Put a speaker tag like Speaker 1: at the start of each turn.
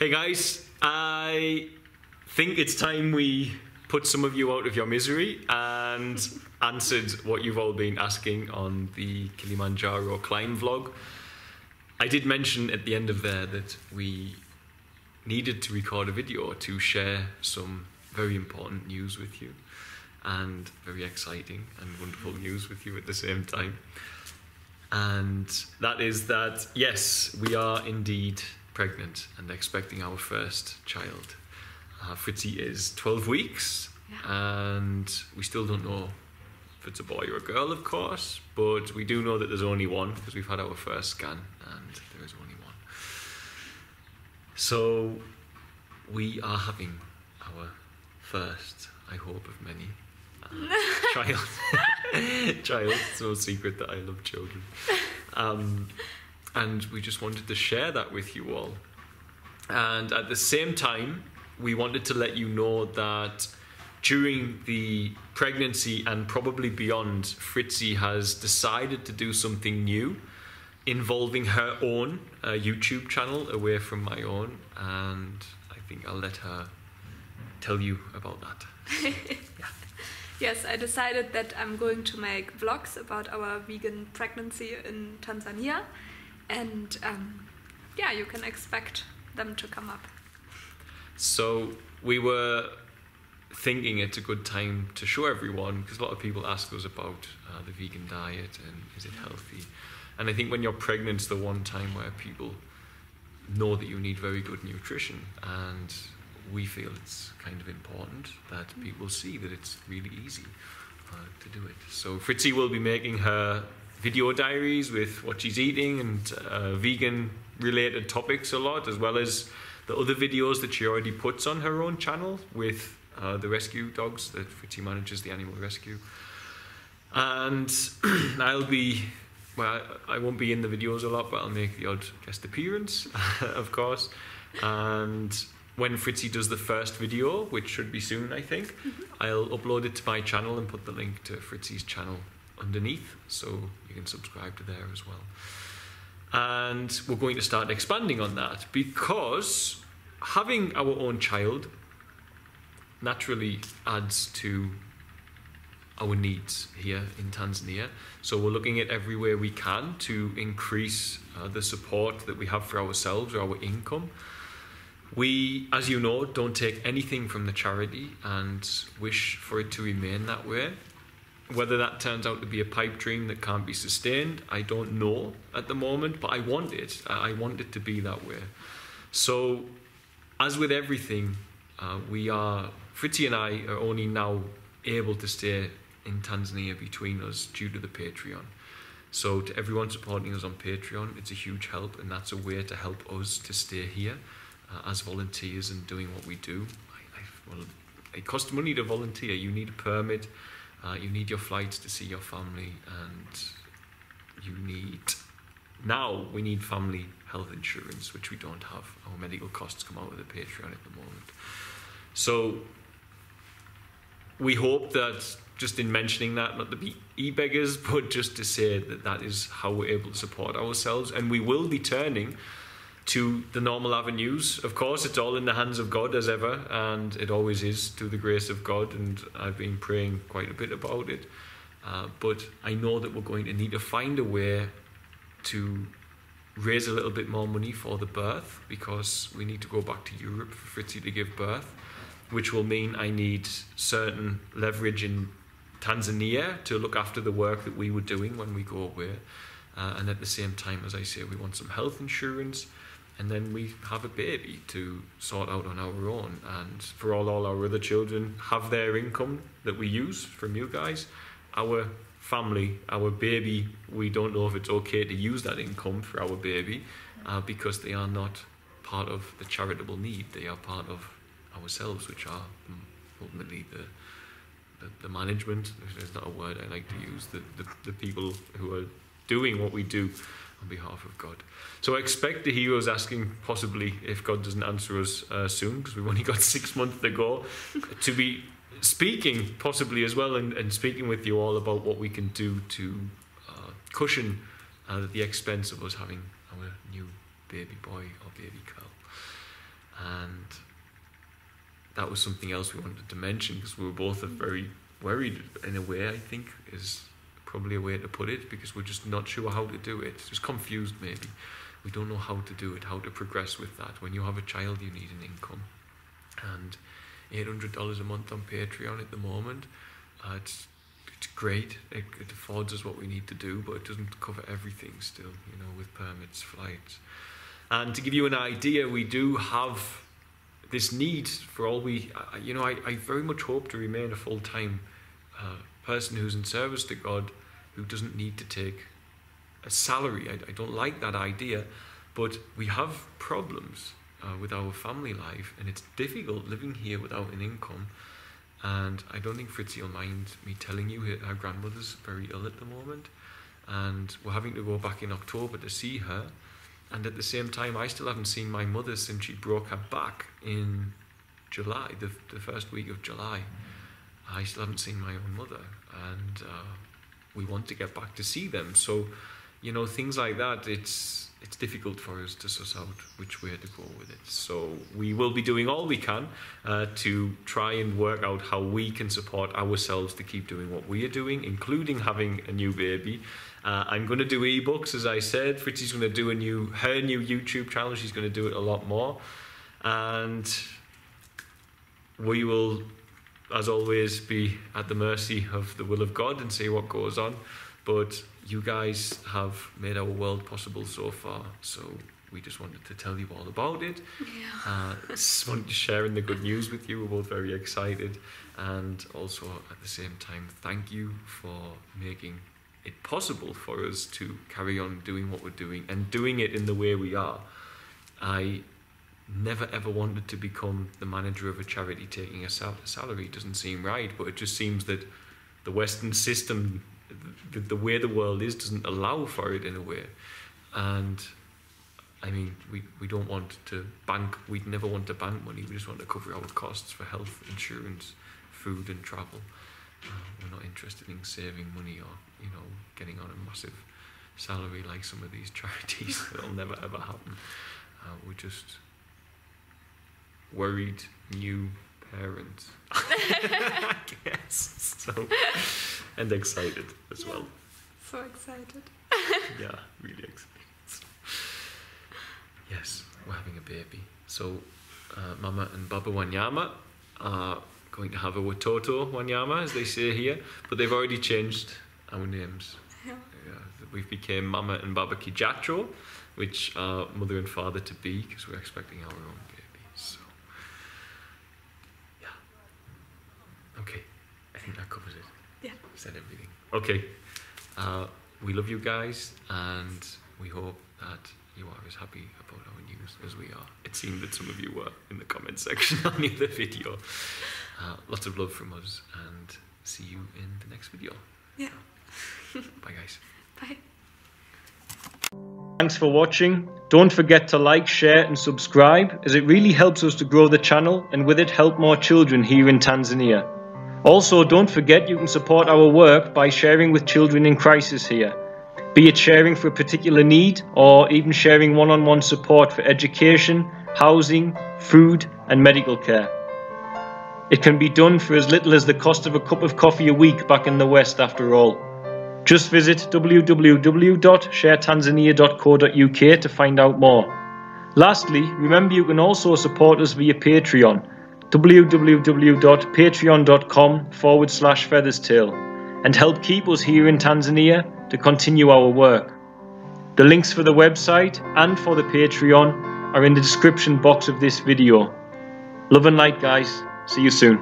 Speaker 1: Hey guys, I think it's time we put some of you out of your misery and answered what you've all been asking on the Kilimanjaro climb vlog. I did mention at the end of there that we needed to record a video to share some very important news with you and very exciting and wonderful news with you at the same time. And that is that, yes, we are indeed pregnant and expecting our first child. Fritzi is 12 weeks, and we still don't know if it's a boy or a girl, of course, but we do know that there's only one because we've had our first scan and there is only one. So we are having our first, I hope of many, child. It's no secret that I love children. And we just wanted to share that with you all. And at the same time, we wanted to let you know that during the pregnancy and probably beyond, Fritzi has decided to do something new involving her own YouTube channel away from my own. And I think I'll let her tell you about that. Yeah.
Speaker 2: Yes, I decided that I'm going to make vlogs about our vegan pregnancy in Tanzania. And yeah, you can expect them to come up.
Speaker 1: So we were thinking it's a good time to show everyone, because a lot of people ask us about the vegan diet and is it healthy. And I think when you're pregnant, it's the one time where people know that you need very good nutrition. And we feel it's kind of important that people see that it's really easy to do it. So Fritzi will be making her video diaries with what she's eating and vegan related topics a lot, as well as the other videos that she already puts on her own channel with the rescue dogs that Fritzi manages, the animal rescue. And I'll be, well, I won't be in the videos a lot, but I'll make the odd guest appearance, of course. And when Fritzi does the first video, which should be soon, I think, I'll upload it to my channel and put the link to Fritzi's channel underneath, so you can subscribe to there as well. And we're going to start expanding on that, because having our own child naturally adds to our needs here in Tanzania. So we're looking at every way we can to increase the support that we have for ourselves or our income. We, as you know, don't take anything from the charity and wish for it to remain that way. Whether that turns out to be a pipe dream that can't be sustained, I don't know at the moment, but I want it. I want it to be that way. So, as with everything, Fritzi and I are only now able to stay in Tanzania between us due to the Patreon. So to everyone supporting us on Patreon, it's a huge help, and that's a way to help us to stay here as volunteers and doing what we do. Well, it costs money to volunteer. You need a permit. You need your flights to see your family, and we need family health insurance, which we don't have. Our medical costs come out of the Patreon at the moment. So we hope that, just in mentioning that, not to be e-beggars, but just to say that that is how we're able to support ourselves, and we will be turning to the normal avenues. Of course, it's all in the hands of God as ever, and it always is, through the grace of God, and I've been praying quite a bit about it. But I know that we're going to need to find a way to raise a little bit more money for the birth, because we need to go back to Europe for Fritzi to give birth, which will mean I need certain leverage in Tanzania to look after the work that we were doing when we go away. And at the same time, as I say, we want some health insurance. And then we have a baby to sort out on our own. And for all our other children have their income that we use from you guys. Our family, our baby, we don't know if it's okay to use that income for our baby because they are not part of the charitable need. They are part of ourselves, which are ultimately the management. There's not a word I like to use. The people who are doing what we do on behalf of God. So I expect to hear us asking, possibly if God doesn't answer us soon, because we've only got 6 months to go, to be speaking possibly as well and speaking with you all about what we can do to cushion the expense of us having our new baby boy or baby girl. that was something else we wanted to mention, because we were both very worried in a way, I think, is probably a way to put it, because we're just not sure how to do it. Just confused maybe. We don't know how to do it, how to progress with that. When you have a child, you need an income. And $800 a month on Patreon at the moment, it's great. It affords us what we need to do, but it doesn't cover everything still, you know, with permits, flights. And to give you an idea, we do have this need for all I very much hope to remain a full-time person who's in service to God, who doesn't need to take a salary. I don't like that idea, but we have problems with our family life, and it's difficult living here without an income. And I don't think Fritzi will mind me telling you her grandmother's very ill at the moment, and we're having to go back in October to see her. And at the same time, I still haven't seen my mother since she broke her back in July, the first week of July. I still haven't seen my own mother, and we want to get back to see them. So, you know, things like that, it's difficult for us to suss out which way to go with it. So we will be doing all we can to try and work out how we can support ourselves to keep doing what we are doing, including having a new baby. I'm going to do ebooks, as I said. Fritzi's going to do her new YouTube channel. She's going to do it a lot more. And we will, as always, be at the mercy of the will of God and see what goes on. But you guys have made our world possible so far, so we just wanted to tell you all about it. Yeah. Just wanted to share in the good news with you. We're both very excited, and also at the same time, thank you for making it possible for us to carry on doing what we're doing and doing it in the way we are. I never ever wanted to become the manager of a charity taking a salary. It doesn't seem right, but it just seems that the Western system, the way the world is, doesn't allow for it in a way. And I mean, we don't want to bank, we'd never want to bank money. We just want to cover our costs for health, insurance, food and travel. We're not interested in saving money or, you know, getting on a massive salary like some of these charities. That'll never ever happen. We're just worried new parents, I guess. So, and excited as well.
Speaker 2: So excited.
Speaker 1: Yeah, really excited. Yes, we're having a baby. So, Mama and Baba Wanyama are going to have a Watoto Wanyama, as they say here, but they've already changed our names. Yeah. We've become Mama and Baba Kijatro, which are mother and father to be, because we're expecting our own baby. So, yeah. Okay, I think that covers it.
Speaker 2: Yeah.
Speaker 1: Said everything. Okay, we love you guys, and we hope that you are as happy about our news as we are. It seemed that some of you were in the comment section on the other video. Lots of love from us, and see you in the next video.
Speaker 2: Yeah.
Speaker 1: Bye guys.
Speaker 2: Bye.
Speaker 3: Thanks for watching. Don't forget to like, share and subscribe, as it really helps us to grow the channel and with it help more children here in Tanzania. Also, don't forget you can support our work by sharing with children in crisis here, be it sharing for a particular need or even sharing one-on-one support for education, housing, food and medical care. It can be done for as little as the cost of a cup of coffee a week back in the West after all. Just visit www.sharetanzania.co.uk to find out more. Lastly, remember you can also support us via Patreon, www.patreon.com/featherstail, and help keep us here in Tanzania to continue our work. The links for the website and for the Patreon are in the description box of this video. Love and light guys, see you soon.